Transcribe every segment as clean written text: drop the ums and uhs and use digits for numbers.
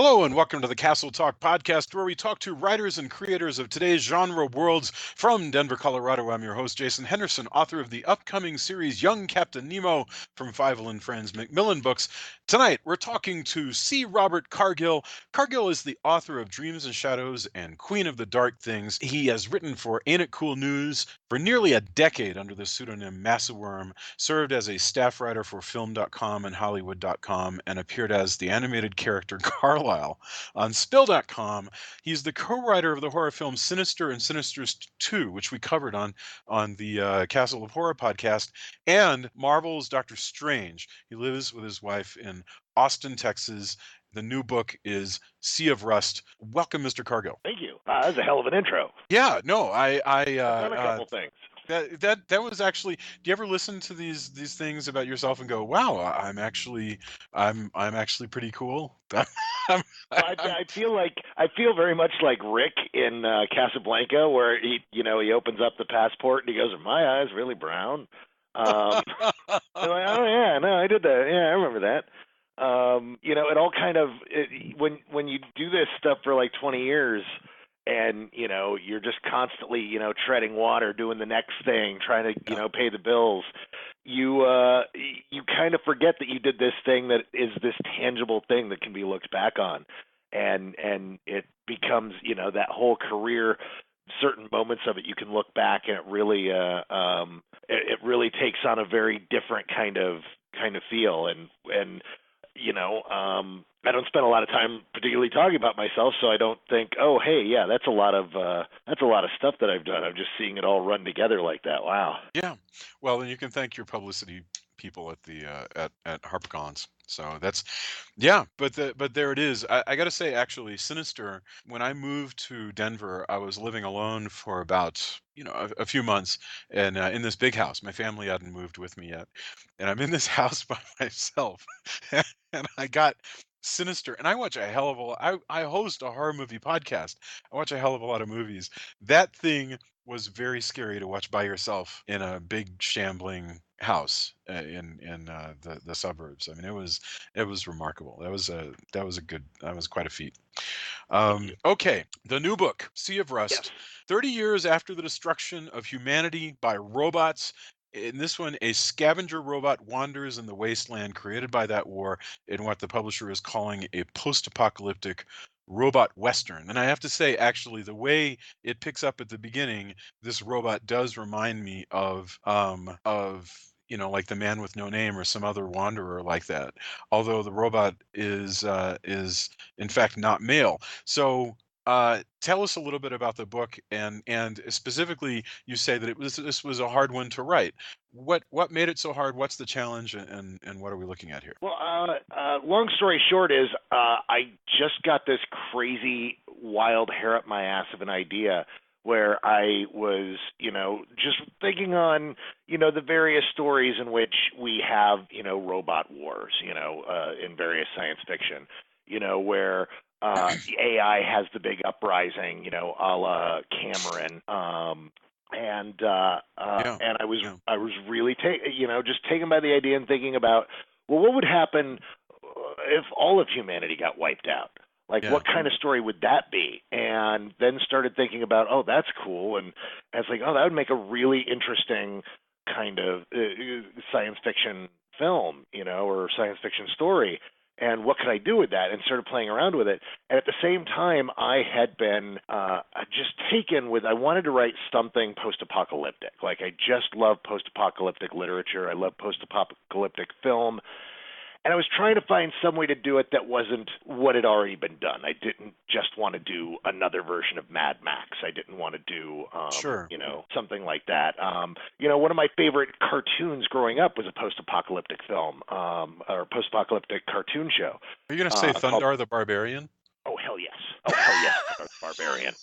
Hello and welcome to the Castle Talk podcast, where we talk to writers and creators of today's genre worlds from Denver, Colorado. I'm your host, Jason Henderson, author of the upcoming series Young Captain Nemo from Fievel and Friends Macmillan Books. Tonight, we're talking to C. Robert Cargill. Cargill is the author of Dreams and Shadows and Queen of the Dark Things. He has written for Aint Cool News for nearly a decade under the pseudonym Massawyrm, served as a staff writer for Film.com and Hollywood.com, and appeared as the animated character Carlisle on Spill.com. He's the co-writer of the horror film Sinister and Sinister 2, which we covered on the Castle of Horror podcast, and Marvel's Doctor Strange. He lives with his wife in Austin, Texas. The new book is Sea of Rust. Welcome, Mr. Cargill. Thank you. That was a hell of an intro. Yeah, no, I've done a couple things. That was actually. Do you ever listen to these things about yourself and go, "Wow, I'm actually pretty cool." I feel very much like Rick in Casablanca, where he opens up the passport and he goes, "Are my eyes really brown?" Like, oh yeah, no, I did that. Yeah, I remember that. It all kind of when you do this stuff for like 20 years. And, you're just constantly, treading water, doing the next thing, trying to, pay the bills. You kind of forget that you did this thing that is this tangible thing that can be looked back on. And it becomes, that whole career, certain moments of it you can look back and it really takes on a very different kind of feel. And I don't spend a lot of time particularly talking about myself, so I don't think, oh, hey, yeah, that's a lot of stuff that I've done. I'm just seeing it all run together like that. Wow. Yeah. Well, and you can thank your publicity people at the at HarperCons. So that's, yeah. But there it is. I got to say, actually, Sinister. When I moved to Denver, I was living alone for about a few months, and in this big house. My family hadn't moved with me yet, and I'm in this house by myself, and I got Sinister, and I watch a hell of a lot. I host a horror movie podcast. I watch a hell of a lot of movies. That thing was very scary to watch by yourself in a big shambling house in the suburbs. I mean, it was remarkable. That was quite a feat. Okay, the new book, Sea of Rust. Yes. 30 years after the destruction of humanity by robots. In this one, a scavenger robot wanders in the wasteland created by that war in what the publisher is calling a post-apocalyptic robot western. And I have to say, actually, the way it picks up at the beginning, this robot does remind me of like The Man with No Name or some other wanderer like that. Although the robot is in fact not male. So tell us a little bit about the book, and specifically, you say that this was a hard one to write. What made it so hard? What's the challenge, and what are we looking at here? Well, long story short is I just got this crazy, wild hair up my ass of an idea where I was, just thinking on, the various stories in which we have, robot wars, in various science fiction, where the AI has the big uprising, a la Cameron. And I was really just taken by the idea and thinking about, well, what would happen if all of humanity got wiped out? Like, what kind of story would that be? And then started thinking about, oh, that's cool. And I was like, oh, that would make a really interesting kind of science fiction film, or science fiction story. And what could I do with that? And started playing around with it. And at the same time, I had been just taken with, I wanted to write something post-apocalyptic. Like, I just love post-apocalyptic literature. I love post-apocalyptic film. And I was trying to find some way to do it that wasn't what had already been done. I didn't just want to do another version of Mad Max. I didn't want to do, something like that. One of my favorite cartoons growing up was a post-apocalyptic film, or post-apocalyptic cartoon show. Are you going to say Thundar the Barbarian? Oh, hell yes. Thundar the Barbarian.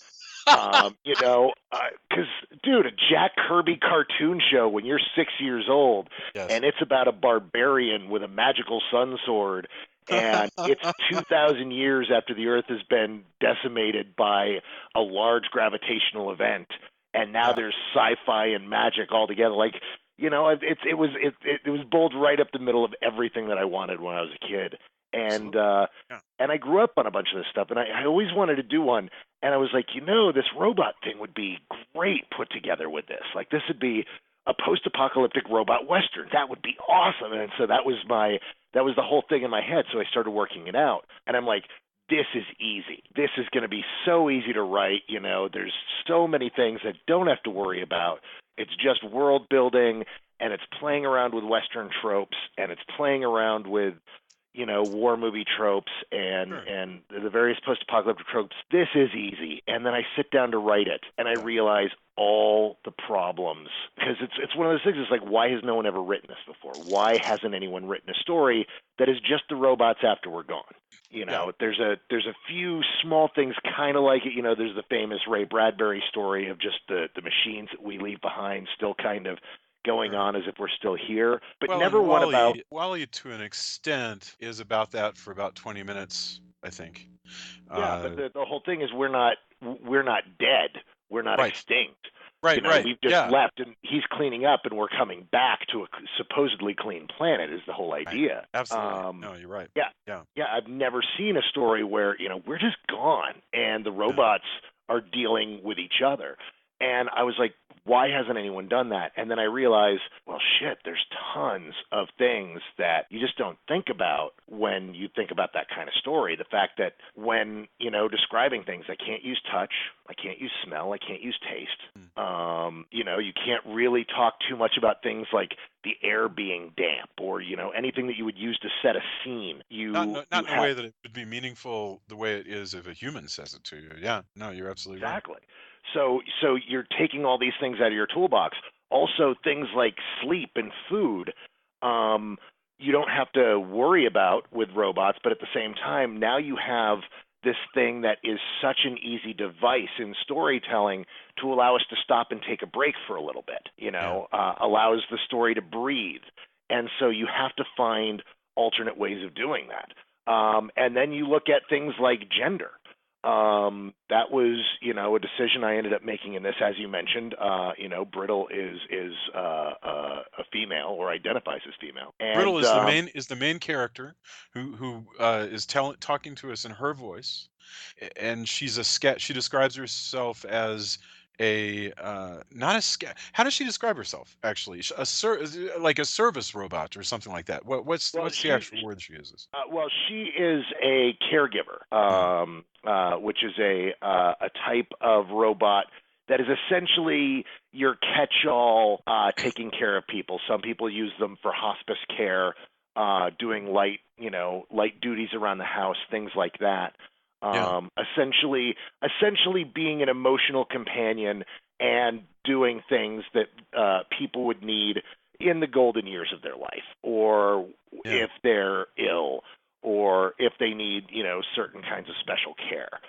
Because, dude, a Jack Kirby cartoon show when you're 6 years old, and it's about a barbarian with a magical sun sword, and it's 2,000 years after the Earth has been decimated by a large gravitational event, and now there's sci-fi and magic all together. Like, it was bowled right up the middle of everything that I wanted when I was a kid. And Absolutely. Yeah. and I grew up on a bunch of this stuff, and I always wanted to do one. And I was like, this robot thing would be great put together with this. Like, this would be a post-apocalyptic robot western. That would be awesome. And so that was the whole thing in my head. So I started working it out, and I'm like, this is easy. This is going to be so easy to write. There's so many things that don't have to worry about. It's just world building, and it's playing around with Western tropes, and it's playing around with war movie tropes and Sure. and the various post-apocalyptic tropes. This is easy. And then I sit down to write it, and I Yeah. realize all the problems, because it's one of those things. It's like, why has no one ever written this before? Why hasn't anyone written a story that is just the robots after we're gone? Yeah. There's a few small things kind of like it. There's the famous Ray Bradbury story of just the machines that we leave behind still kind of going Sure. on as if we're still here, but Well, and never one about. Wally to an extent is about that for about 20 minutes, I think. Yeah, but Uh, the whole thing is we're not dead. We're not right. extinct. Right. Right. We've just Yeah. left, and he's cleaning up, and we're coming back to a supposedly clean planet. Is the whole Right. idea? Absolutely. No, you're right. Yeah, Yeah. yeah. I've never seen a story where we're just gone, and the Yeah. robots are dealing with each other. And I was like, why hasn't anyone done that? And then I realized, well, shit, there's tons of things that you just don't think about when you think about that kind of story. The fact that when, describing things, I can't use touch, I can't use smell, I can't use taste. You can't really talk too much about things like the air being damp or, anything that you would use to set a scene. Not You not in a have. way that it would be meaningful the way it is if a human says it to you. Yeah. No, you're absolutely right. Exactly. So you're taking all these things out of your toolbox. Also, things like sleep and food, you don't have to worry about with robots. But at the same time, now you have this thing that is such an easy device in storytelling to allow us to stop and take a break for a little bit. Yeah. Allows the story to breathe, and so you have to find alternate ways of doing that. And then you look at things like gender. That was, a decision I ended up making in this. As you mentioned, Brittle is a female or identifies as female, and Brittle is the main character who is talking to us in her voice, and she describes herself as a not a how does she describe herself actually? Like a service robot or something like that. well, What's the actual word she uses? she is a caregiver, Hmm. which is a type of robot that is essentially your catch-all, taking care of people. Some people use them for hospice care, doing light duties around the house, things like that. Yeah. Essentially being an emotional companion and doing things that people would need in the golden years of their life, or Yeah. if they're ill, or if they need, certain kinds of special care.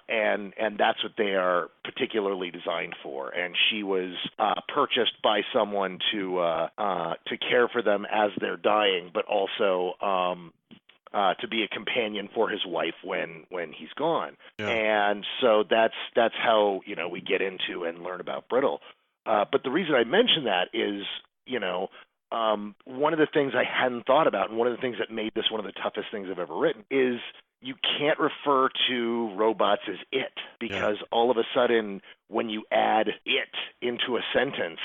And that's what they are particularly designed for. And she was purchased by someone to care for them as they're dying, but also to be a companion for his wife when he's gone. Yeah. And so that's how we get into and learn about Brittle. But the reason I mention that is, one of the things I hadn't thought about, and one of the things that made this one of the toughest things I've ever written, is you can't refer to robots as it, Yeah. because all of a sudden when you add it into a sentence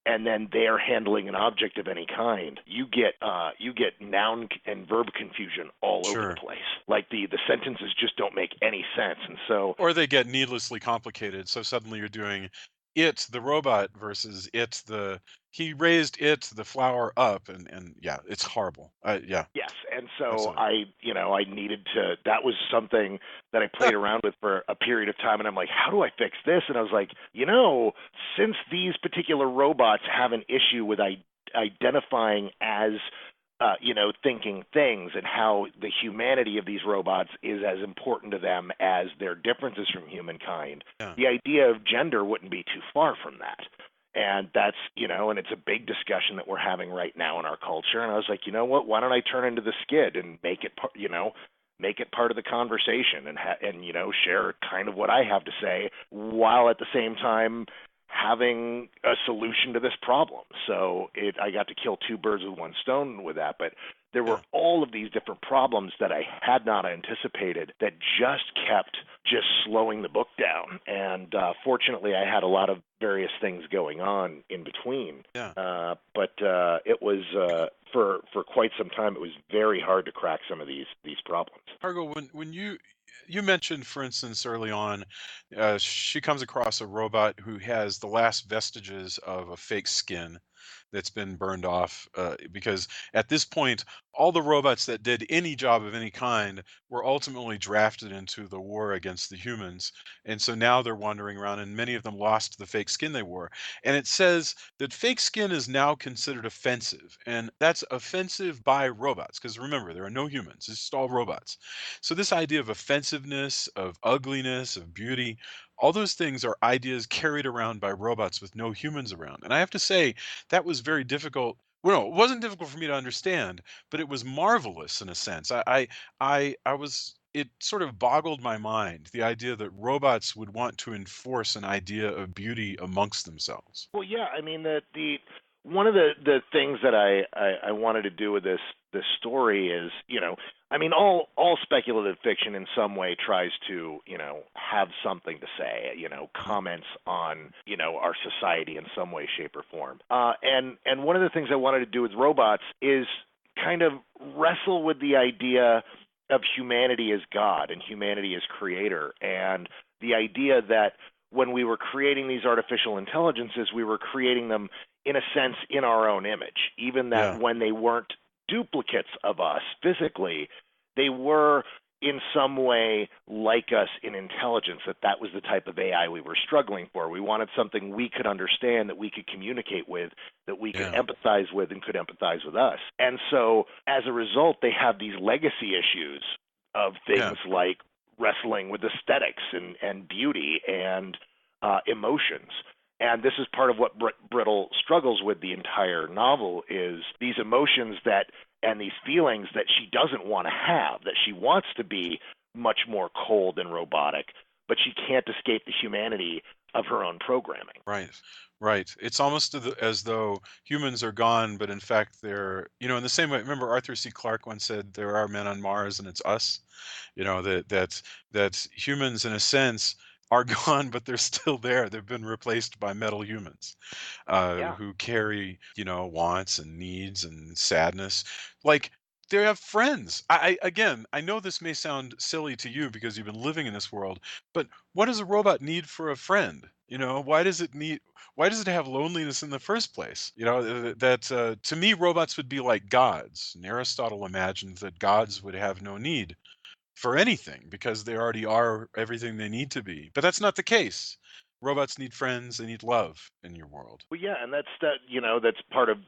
and then they're handling an object of any kind, you get noun and verb confusion all over the Sure. place. Like the sentences just don't make any sense. And so Or they get needlessly complicated. So suddenly you're doing it, the robot, versus it, he raised it, the flower up, and yeah, it's horrible. Yeah, yes, and so absolutely. I needed to. That was something that I played around with for a period of time, and I'm like, how do I fix this? And I was like, since these particular robots have an issue with identifying as thinking things, and how the humanity of these robots is as important to them as their differences from humankind, Yeah, the idea of gender wouldn't be too far from that. And that's, and it's a big discussion that we're having right now in our culture. And I was like, you know what? Why don't I turn into the skid and make it, make it part of the conversation, and share kind of what I have to say, while at the same time having a solution to this problem. So I got to kill two birds with one stone with that. But there were Yeah. all of these different problems that I had not anticipated that just kept just slowing the book down. And fortunately, I had a lot of various things going on in between. Yeah. But it was for quite some time. It was very hard to crack some of these problems. Cargill, when you mentioned, for instance, early on, she comes across a robot who has the last vestiges of a fake skin that's been burned off, because at this point, all the robots that did any job of any kind were ultimately drafted into the war against the humans, and so now they're wandering around, and many of them lost the fake skin they wore. And it says that fake skin is now considered offensive, and that's offensive by robots, because remember, there are no humans; it's just all robots. So this idea of offensiveness, of ugliness, of beauty, all those things are ideas carried around by robots with no humans around. And I have to say, that was very difficult. Well, no, it wasn't difficult for me to understand, but it was marvelous in a sense. I was. It sort of boggled my mind, the idea that robots would want to enforce an idea of beauty amongst themselves. Well, yeah, I mean the one of the things that I wanted to do with this story is, I mean, all speculative fiction in some way tries to, have something to say, Mhm. comments on, our society in some way, shape, or form. And one of the things I wanted to do with robots is kind of wrestle with the idea of humanity as God and humanity as creator, and the idea that when we were creating these artificial intelligences, we were creating them in a sense in our own image, even that Yeah, when they weren't duplicates of us physically, they were in some way like us in intelligence, that was the type of AI we were struggling for. We wanted something we could understand, that we could communicate with, that we could yeah, empathize with and could empathize with us. And so as a result, they have these legacy issues of yeah, things like wrestling with aesthetics and beauty and emotions. And this is part of what Brittle struggles with the entire novel, is these emotions that and these feelings that she doesn't want to have, that she wants to be much more cold and robotic, but she can't escape the humanity of her own programming. right, right. It's almost as though humans are gone, but in fact they're, in the same way. Remember, Arthur C. Clarke once said, "There are men on Mars, and it's us." That humans, in a sense, are gone, but they're still there. They've been replaced by metal humans, Yeah. who carry, wants and needs and sadness. Like, they have friends. Again, I know this may sound silly to you because you've been living in this world, but what does a robot need for a friend? Why does it have loneliness in the first place? To me, robots would be like gods. And Aristotle imagined that gods would have no need for anything because they already are everything they need to be. But that's not the case. Robots need friends, they need love in your world. Well, yeah, and that's part of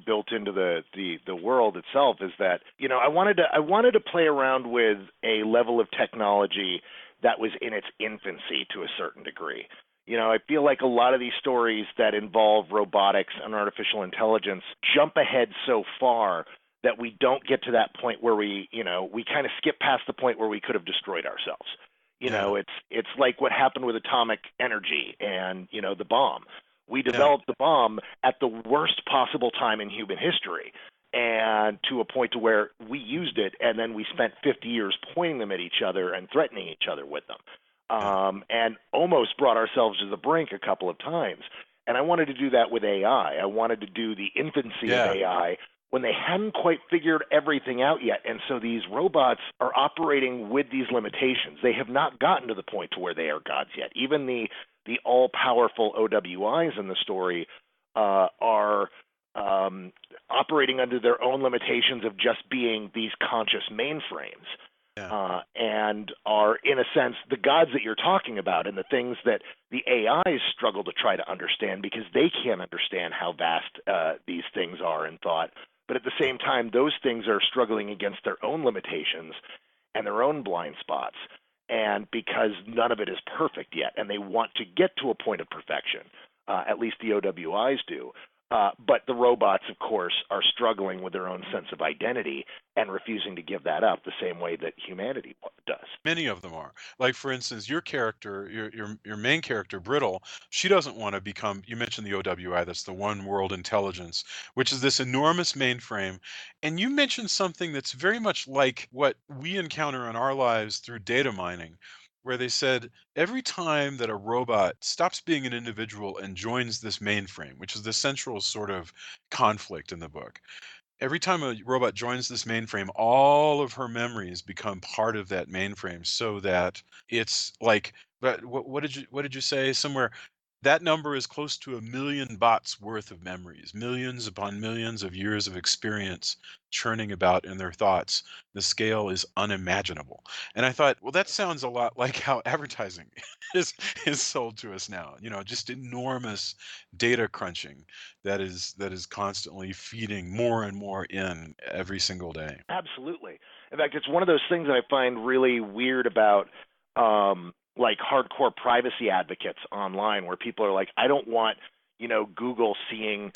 built into the world itself, is that I wanted to play around with a level of technology that was in its infancy to a certain degree. I feel like a lot of these stories that involve robotics and artificial intelligence jump ahead so far that we don't get to that point where we kind of skip past the point where we could have destroyed ourselves. Yeah, It's like what happened with atomic energy and the bomb. We yeah, developed the bomb at the worst possible time in human history, and to a point to where we used it, and then we spent 50 years pointing them at each other and threatening each other with them, yeah, and almost brought ourselves to the brink a couple of times. And I wanted to do that with AI. I wanted to do the infancy of yeah, AI when they hadn't quite figured everything out yet. And so these robots are operating with these limitations. They have not gotten to the point to where they are gods yet. Even the all-powerful OWIs in the story are operating under their own limitations of just being these conscious mainframes, yeah, and are, in a sense, the gods that you're talking about, and the things that the AIs struggle to try to understand because they can't understand how vast these things are in thought. But at the yeah, same time, those things are struggling against their own limitations and their own blind spots. And because none of it is perfect yet, and they want to get to a point of perfection, at least the OWIs do, But the robots, of course, are struggling with their own sense of identity and refusing to give that up the same way that humanity does. Many of them are. Like for instance, your character, your main character, Brittle, she doesn't want to become. You mentioned the OWI, that's the One World Intelligence, which is this enormous mainframe. And you mentioned something that's very much like what we encounter in our lives through data mining, where they said every time that a robot stops being an individual and joins this mainframe, which is the central sort of conflict in the book, every time a robot joins this mainframe, all of her memories become part of that mainframe so that it's like, but what did you say somewhere? That number is close to 1 million bots worth of memories, millions upon millions of years of experience churning about in their thoughts. The scale is unimaginable. And I thought, well, that sounds a lot like how advertising is is sold to us now. Just enormous data crunching that is constantly feeding more and more in every single day. Absolutely. In fact, it's one of those things that I find really weird about like hardcore privacy advocates online, where people are like, I don't want, Google seeing,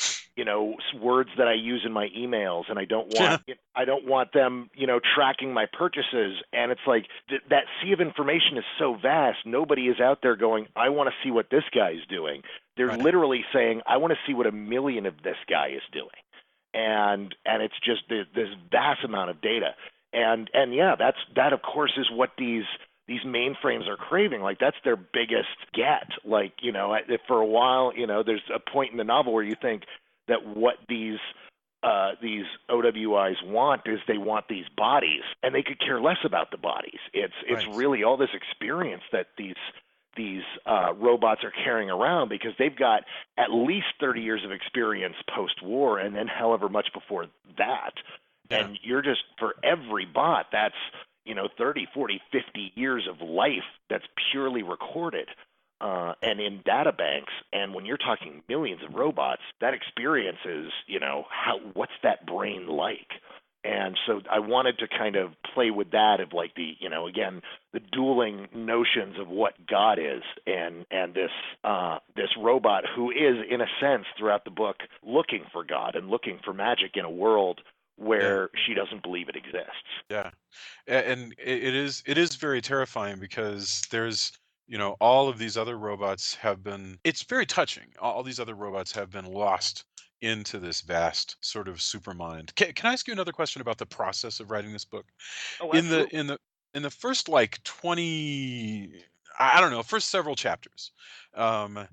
words that I use in my emails, and I don't want them, tracking my purchases. And it's like that sea of information is so vast. Nobody is out there going, I want to see what this guy is doing. They're Right. literally saying, I want to see what 1 million of this guy is doing. And it's just this vast amount of data, and yeah, that of course is what these mainframes are craving. Like, that's their biggest get. Like, for a while, there's a point in the novel where you think that what these OWIs want is they want these bodies, and they could care less about the bodies. It's Right. really all this experience that these robots are carrying around, because they've got at least 30 years of experience post-war, and then however much before that. Yeah. And you're just, for every bot, that's 30, 40, 50 years of life that's purely recorded and in data banks. And when you're talking millions of robots, that experience is, what's that brain like? And so I wanted to kind of play with that, of like again, the dueling notions of what God is, and this robot who is, in a sense, throughout the book, looking for God and looking for magic in a world Yeah. where she doesn't believe it exists. Yeah. And it is very terrifying because there's all of these other robots have been, it's very touching, all these other robots have been lost into this vast sort of supermind. Can I ask you another question about the process of writing this book? Oh, in the absolutely. in the in the first like 20, I don't know, first several chapters,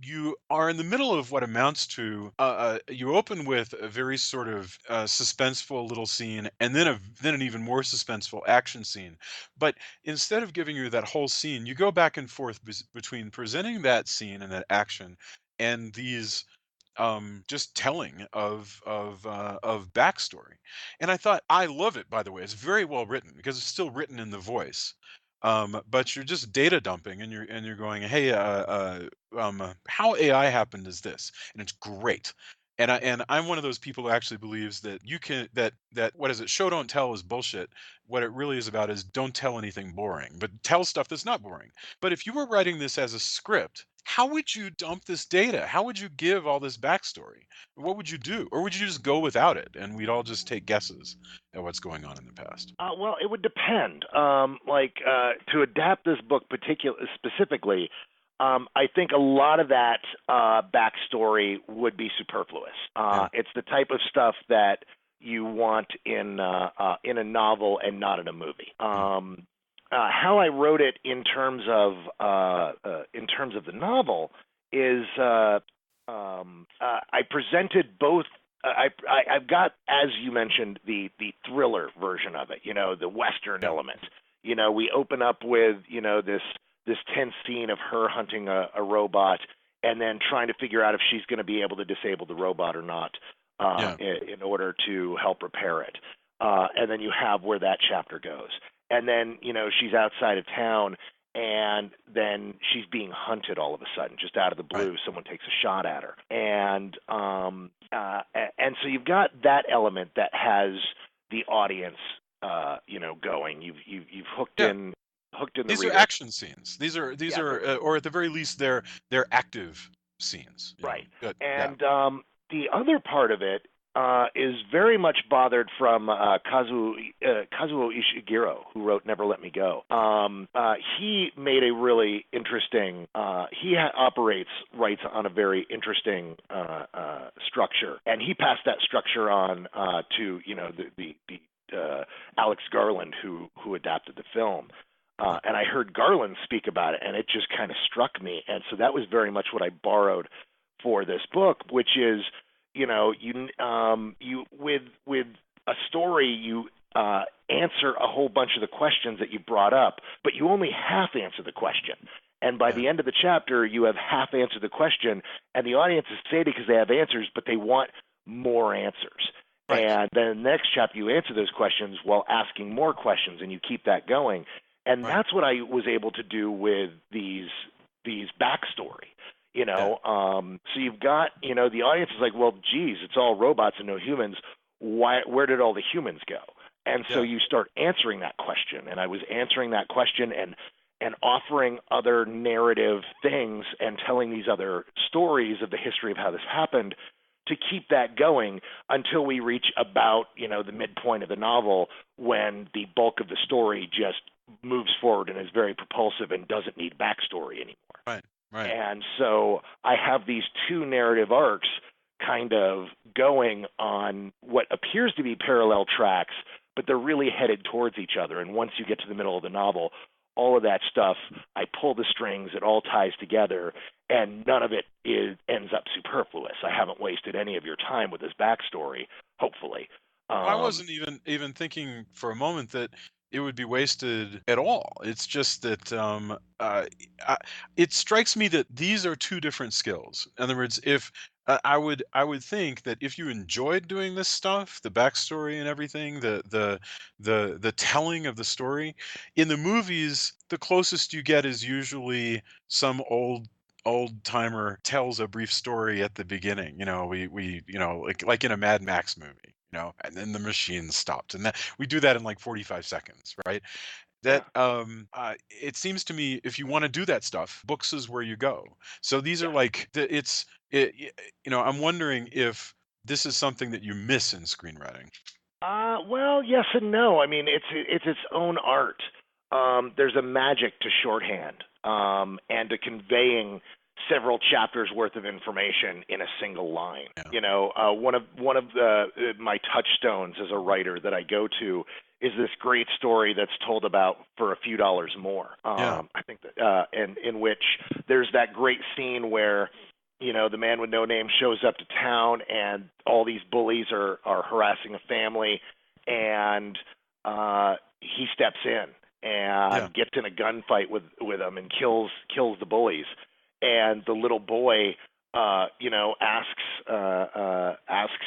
you are in the middle of what amounts to you open with a very sort of suspenseful little scene, and then an even more suspenseful action scene. But instead of giving you that whole scene, you go back and forth between presenting that scene and that action and these just telling of backstory. And I thought, I love it, by the way. It's very well written because it's still written in the voice. But you're just data dumping, and you're going, hey, how AI happened is this, and it's great. And I'm one of those people who actually believes that you can that what is it? Show don't tell is bullshit. What it really is about is don't tell anything boring, but tell stuff that's not boring. But if you were writing this as a script, how would you dump this data? How would you give all this backstory? What would you do? Or would you just go without it and we'd all just take guesses at what's going on in the past? Well, it would depend. To adapt this book specifically, I think a lot of that backstory would be superfluous. Yeah. It's the type of stuff that you want in a novel and not in a movie. Mm. How I wrote it in terms of the novel is I presented both. I've got, as you mentioned, the thriller version of it. The Western Yeah. element. We open up with this tense scene of her hunting a robot, and then trying to figure out if she's going to be able to disable the robot or not Yeah. in order to help repair it. And then you have where that chapter goes. And then, she's outside of town, and then she's being hunted all of a sudden, just out of the Right. blue. Someone takes a shot at her. And so you've got that element that has the audience, going. You've Yeah. hooked in the These are reader. action scenes. These are Yeah, or at the very least they're active scenes. right. Good. Yeah. And the other part of it is very much bothered from Kazuo Ishiguro, who wrote Never Let Me Go. He made a really interesting. Writes on a very interesting structure, and he passed that structure on to the Alex Garland, who adapted the film. And I heard Garland speak about it, and it just kind of struck me. And so that was very much what I borrowed for this book, which is, you with a story, you answer a whole bunch of the questions that you brought up, but you only half answer the question. And by the end of the chapter, you have half answered the question, and the audience is excited because they have answers, but they want more answers. Right. And then in the next chapter, you answer those questions while asking more questions, and you keep that going. And that's what I was able to do with these backstory. So you've got, the audience is like, well, geez, it's all robots and no humans. Where did all the humans go? And so you start answering that question. And I was answering that question and offering other narrative things and telling these other stories of the history of how this happened to keep that going until we reach about, the midpoint of the novel, when the bulk of the story just moves forward and is very propulsive and doesn't need backstory anymore. Right. And so I have these two narrative arcs kind of going on what appears to be parallel tracks, but they're really headed towards each other. And once you get to the middle of the novel, all of that stuff, I pull the strings, it all ties together, and none of it ends up superfluous. I haven't wasted any of your time with this backstory, hopefully. I wasn't even thinking for a moment that it would be wasted at all. It's just that it strikes me that these are two different skills. In other words, if I would think that if you enjoyed doing this stuff, the backstory and everything, the telling of the story, in the movies, the closest you get is usually some old timer tells a brief story at the beginning. We like in a Mad Max movie. And then the machine stopped, and that we do that in like 45 seconds, right? That it seems to me, if you want to do that stuff, books is where you go. So these are like I'm wondering if this is something that you miss in screenwriting. Well, yes and no. I mean, it's its own art. There's a magic to shorthand and to conveying several chapters worth of information in a single line. One of my touchstones as a writer that I go to is this great story that's told about for a few dollars more. I think that and in which there's that great scene where the man with no name shows up to town, and all these bullies are harassing a family, and he steps in and gets in a gunfight with them and kills the bullies. And the little boy, asks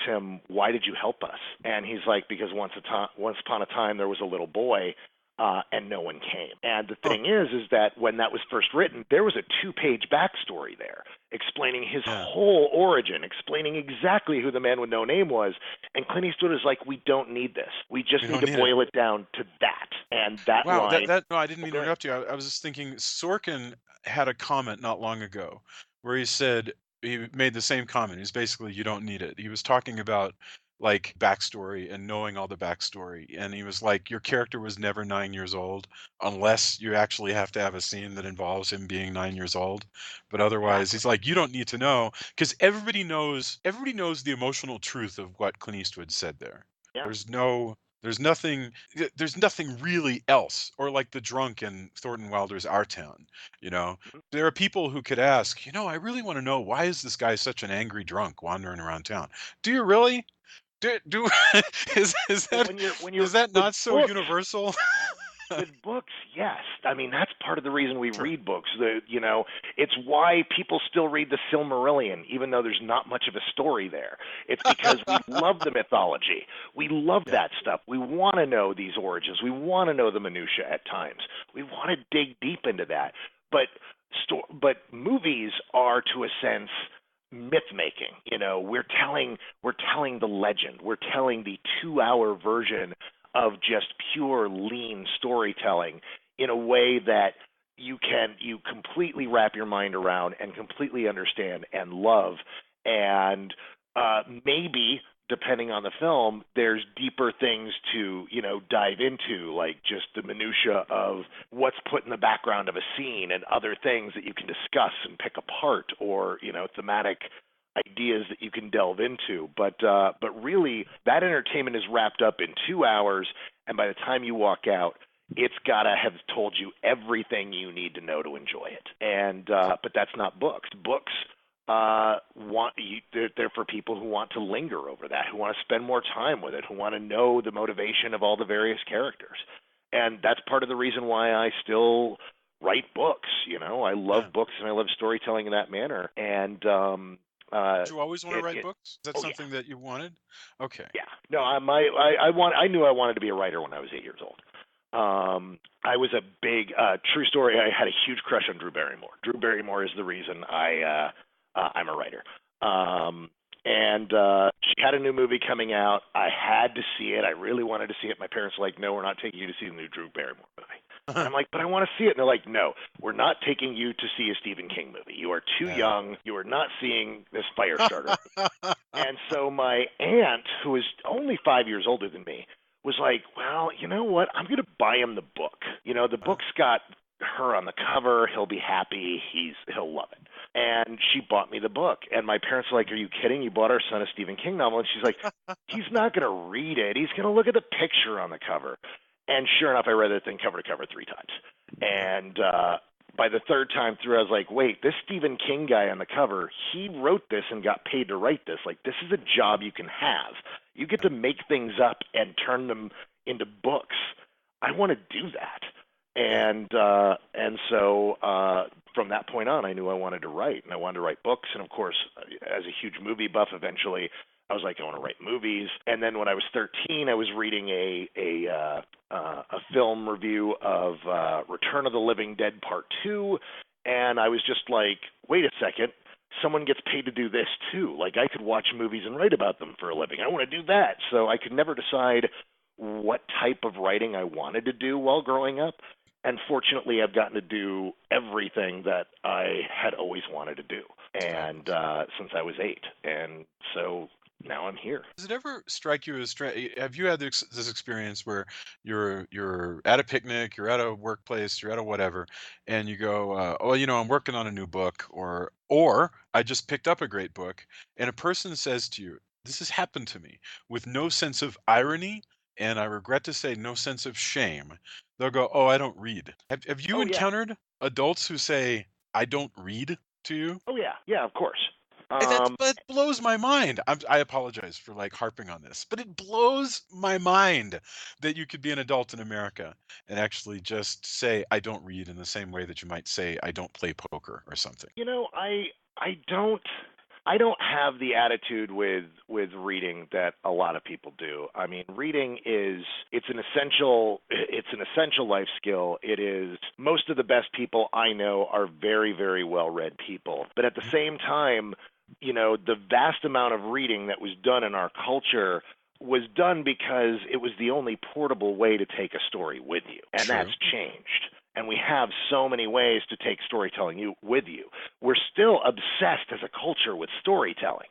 him, "Why did you help us?" And he's like, "Because once upon a time there was a little boy, and no one came." And the thing is that when that was first written, there was a 2-page backstory there explaining his whole origin, explaining exactly who the man with no name was. And Clint Eastwood is like, "We don't need this. We just need to boil it down to that." And that line. No, I didn't mean to interrupt you. I was just thinking, Sorkin had a comment not long ago where he said, he made the same comment. He's basically, you don't need it. He was talking about like backstory and knowing all the backstory. And he was like, your character was never 9 years old unless you actually have to have a scene that involves him being 9 years old. But otherwise, he's like, you don't need to know, because everybody knows the emotional truth of what Clint Eastwood said there. Yeah. There's nothing really else, or like the drunk in Thornton Wilder's Our Town. There are people who could ask, I really want to know, why is this guy such an angry drunk wandering around town? Do you really? Do is that not so universal? With books, yes. I mean, that's part of the reason we read books. It's why people still read the Silmarillion, even though there's not much of a story there. It's because we love the mythology. We love that stuff. We want to know these origins. We want to know the minutia at times. We want to dig deep into that. But movies are, to a sense, myth making. We're telling the legend. We're telling the 2-hour version of just pure lean storytelling in a way that you completely wrap your mind around and completely understand and love. And maybe depending on the film, there's deeper things to, dive into, like just the minutia of what's put in the background of a scene and other things that you can discuss and pick apart, or, thematic ideas that you can delve into. But really, that entertainment is wrapped up in 2 hours, and by the time you walk out, it's gotta have told you everything you need to know to enjoy it. And but that's not books. Books they're for people who want to linger over that, who want to spend more time with it, who want to know the motivation of all the various characters. And that's part of the reason why I still write books. I love books and I love storytelling in that manner. And Did you always want to write books? Is that oh, something that you wanted? Okay. Yeah. No, I knew I wanted to be a writer when I was 8 years old. I was a big true story. I had a huge crush on Drew Barrymore. Drew Barrymore is the reason I'm a writer. And she had a new movie coming out. I had to see it. I really wanted to see it. My parents were like, "No, we're not taking you to see the new Drew Barrymore movie." And I'm like, "But I want to see it." And they're like, "No, we're not taking you to see a Stephen King movie. You are too young. You are not seeing this Firestarter." And so my aunt, who is only 5 years older than me, was like, "Well, you know what? I'm going to buy him the book. The book's got her on the cover. He'll be happy. He'll love it." And she bought me the book. And my parents were like, "Are you kidding? You bought our son a Stephen King novel?" And she's like, "He's not going to read it. He's going to look at the picture on the cover." And sure enough, I read that thing cover to cover 3 times. And by the 3rd time through, I was like, wait, this Stephen King guy on the cover, he wrote this and got paid to write this. Like, this is a job you can have. You get to make things up and turn them into books. I want to do that. And so from that point on, I knew I wanted to write, and I wanted to write books. And of course, as a huge movie buff, eventually I was like, I want to write movies. And then when I was 13, I was reading a film review of Return of the Living Dead Part 2, and I was just like, wait a second, someone gets paid to do this too. Like, I could watch movies and write about them for a living. I want to do that. So I could never decide what type of writing I wanted to do while growing up. And fortunately, I've gotten to do everything that I had always wanted to do, and since I was 8. And so now I'm here. Does it ever strike you as have you had this experience where you're at a picnic, you're at a workplace, you're at a whatever, and you go, "Oh, I'm working on a new book," or "I just picked up a great book," and a person says to you, "This has happened to me," with no sense of irony, and I regret to say, no sense of shame. They'll go, "Oh, I don't read." Have you Oh yeah. encountered adults who say, "I don't read" to you? Oh yeah, of course. That blows my mind. I apologize for like harping on this, but it blows my mind that you could be an adult in America and actually just say I don't read in the same way that you might say I don't play poker or something. I don't have the attitude with reading that a lot of people do. I mean, reading it's an essential life skill. It is, most of the best people I know are very, very well-read people. But at the same time, the vast amount of reading that was done in our culture was done because it was the only portable way to take a story with you. And True. that's changed. And we have so many ways to take storytelling with you. We're still obsessed as a culture with storytelling.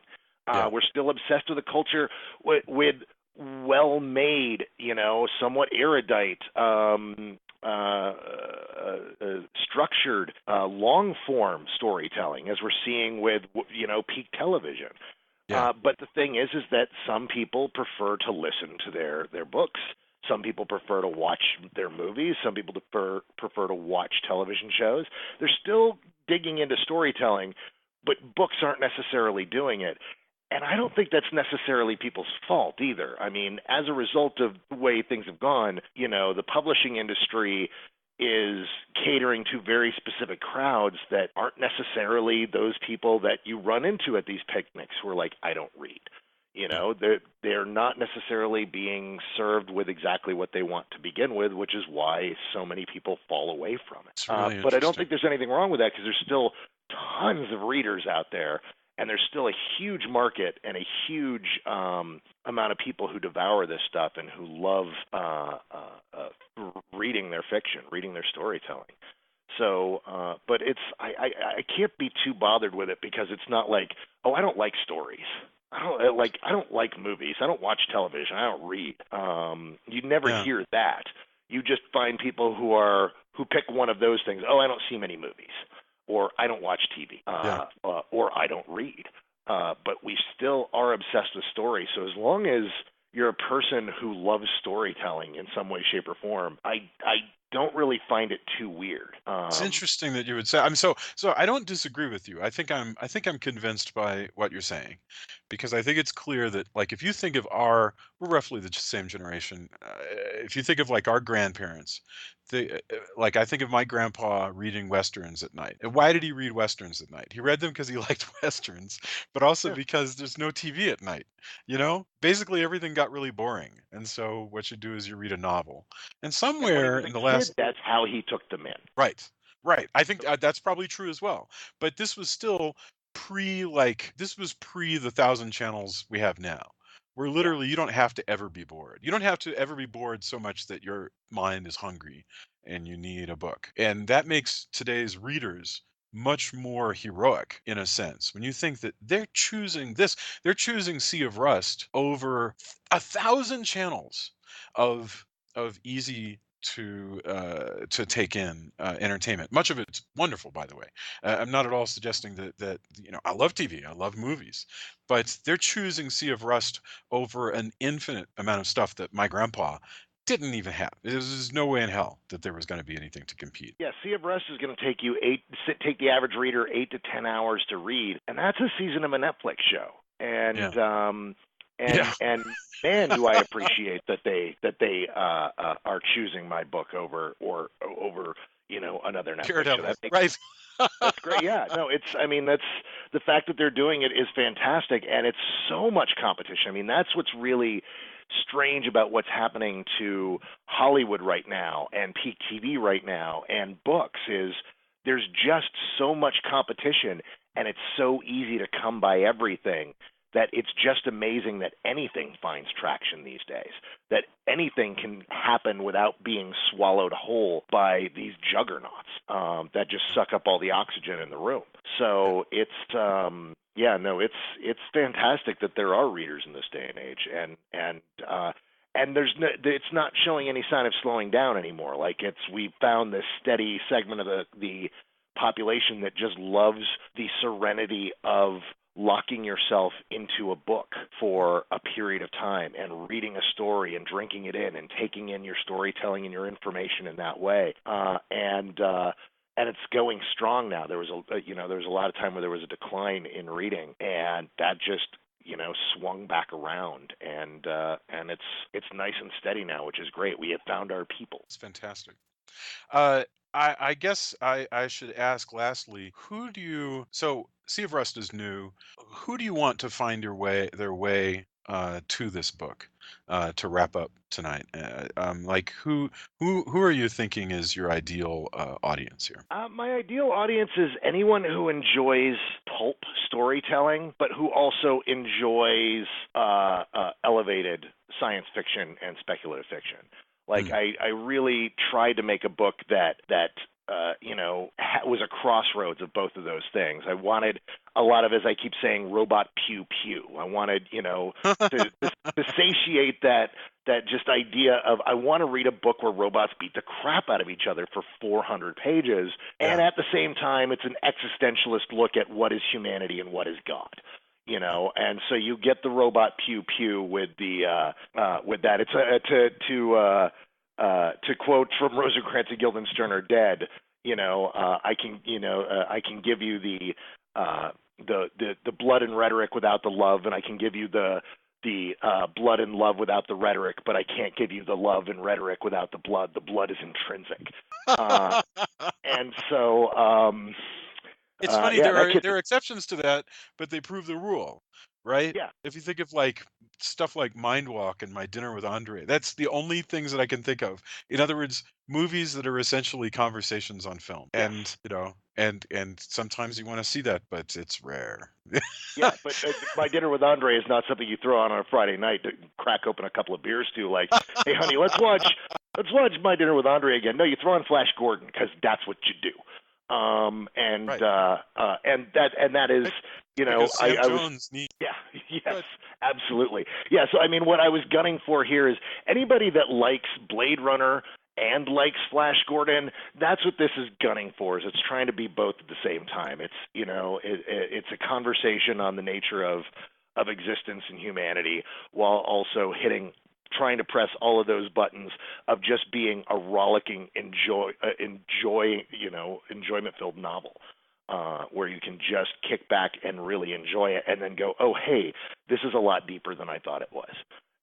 Yeah. We're still obsessed with a culture with well-made, somewhat erudite, structured, long-form storytelling, as we're seeing with, peak television. Yeah. But the thing is that some people prefer to listen to their books. Some people prefer to watch their movies. Some people prefer to watch television shows. They're still digging into storytelling, but books aren't necessarily doing it. And I don't think that's necessarily people's fault either. I mean, as a result of the way things have gone, the publishing industry is catering to very specific crowds that aren't necessarily those people that you run into at these picnics who are like, I don't read. They're not necessarily being served with exactly what they want to begin with, which is why so many people fall away from it. It's really but I don't interesting. think there's anything wrong with that, because there's still tons of readers out there, and there's still a huge market and a huge amount of people who devour this stuff and who love reading their fiction, reading their storytelling. So, but I can't be too bothered with it, because it's not like, oh, I don't like stories. I don't like movies. I don't watch television. I don't read. You never Yeah. hear that. You just find people who pick one of those things. Oh, I don't see many movies, or I don't watch TV, Yeah. or I don't read. But we still are obsessed with story. So as long as you're a person who loves storytelling in some way, shape, or form, I don't really find it too weird. It's interesting that you would say. So I don't disagree with you. I think I'm convinced by what you're saying, because I think it's clear that, like, if you think of we're roughly the same generation. If you think of like our grandparents, like, I think of my grandpa reading westerns at night. And why did he read westerns at night? He read them because he liked westerns, but also Yeah. because there's no TV at night. Basically everything got really boring, and so what you do is you read a novel. And And when he somewhere was in the a kid, last that's how he took them in. Right. Right. I think that's probably true as well. But this was still this was pre the thousand channels we have now. Where Yeah. literally you don't have to ever be bored. You don't have to ever be bored so much that your mind is hungry and you need a book. And that makes today's readers much more heroic in a sense. When you think that they're choosing Sea of Rust over 1,000 channels of easy to take in entertainment. Much of it's wonderful, by the way. I'm not at all suggesting that I love TV, I love movies, but they're choosing Sea of Rust over an infinite amount of stuff that my grandpa didn't even have. There's no way in hell that there was going to be anything to compete. Yeah, Sea of Rest is going to take the average reader 8 to 10 hours to read, and that's a season of a Netflix show. Yeah. Yeah. And man, do I appreciate that they are choosing my book over another Netflix show. Daredevil. Right. That's great. Yeah, no, that's the fact that they're doing it is fantastic, and it's so much competition. I mean, that's what's really strange about what's happening to Hollywood right now and peak TV right now and books is there's just so much competition, and it's so easy to come by everything that it's just amazing that anything finds traction these days, that anything can happen without being swallowed whole by these juggernauts that just suck up all the oxygen in the room. So it's fantastic that there are readers in this day and age, and it's not showing any sign of slowing down anymore. Like we found this steady segment of the population that just loves the serenity of locking yourself into a book for a period of time and reading a story and drinking it in and taking in your storytelling and your information in that way. And it's going strong now. There was a lot of time where there was a decline in reading, and that just swung back around, and it's nice and steady now, which is great. We have found our people. It's fantastic. Uh, I guess I should ask lastly, so Sea of Rust is new. Who do you want to find their way to this book to wrap up tonight? Like who are you thinking is your ideal audience here? My ideal audience is anyone who enjoys pulp storytelling, but who also enjoys elevated science fiction and speculative fiction. Like I really tried to make a book that was a crossroads of both of those things. I wanted a lot of, as I keep saying, robot pew pew. I wanted to satiate that just idea of I want to read a book where robots beat the crap out of each other for 400 pages, and at the same time, it's an existentialist look at what is humanity and what is God. And so you get the robot pew pew with that. It's to quote from Rosencrantz and Guildenstern are dead. I can give you the blood and rhetoric without the love, and I can give you the blood and love without the rhetoric, but I can't give you the love and rhetoric without the blood. The blood is intrinsic. And so It's funny, there are exceptions to that, but they prove the rule, right? Yeah. If you think of like stuff like Mind Walk and My Dinner with Andre, that's the only things that I can think of. In other words, movies that are essentially conversations on film. Yes. And sometimes you want to see that, but it's rare. Yeah, but My Dinner with Andre is not something you throw on a Friday night to crack open a couple of beers to. Like, hey, honey, let's watch My Dinner with Andre again. No, you throw on Flash Gordon because that's what you do. Right. And that is, Because Sam I was Jones needs. yeah, Yes, Good. absolutely. Yeah, so I mean, what I was gunning for here is anybody that likes Blade Runner and likes Flash Gordon, that's what this is gunning for. Is it's trying to be both at the same time. It's it's a conversation on the nature of existence and humanity, while also trying to press all of those buttons of just being a rollicking enjoyment filled novel. Where you can just kick back and really enjoy it, and then go, oh, hey, this is a lot deeper than I thought it was.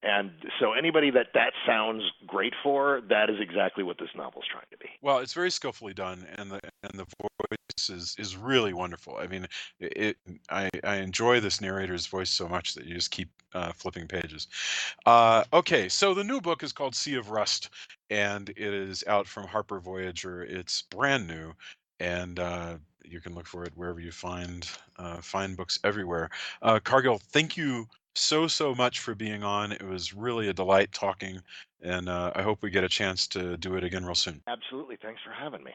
And so, anybody that sounds great for, that is exactly what this novel is trying to be. Well, it's very skillfully done, and the voice is really wonderful. I mean, I enjoy this narrator's voice so much that you just keep flipping pages. Okay, so the new book is called Sea of Rust, and it is out from Harper-Voyager. It's brand new, and you can look for it wherever you find books everywhere. Cargill, thank you so much for being on. It was really a delight talking, and I hope we get a chance to do it again real soon. Absolutely. Thanks for having me.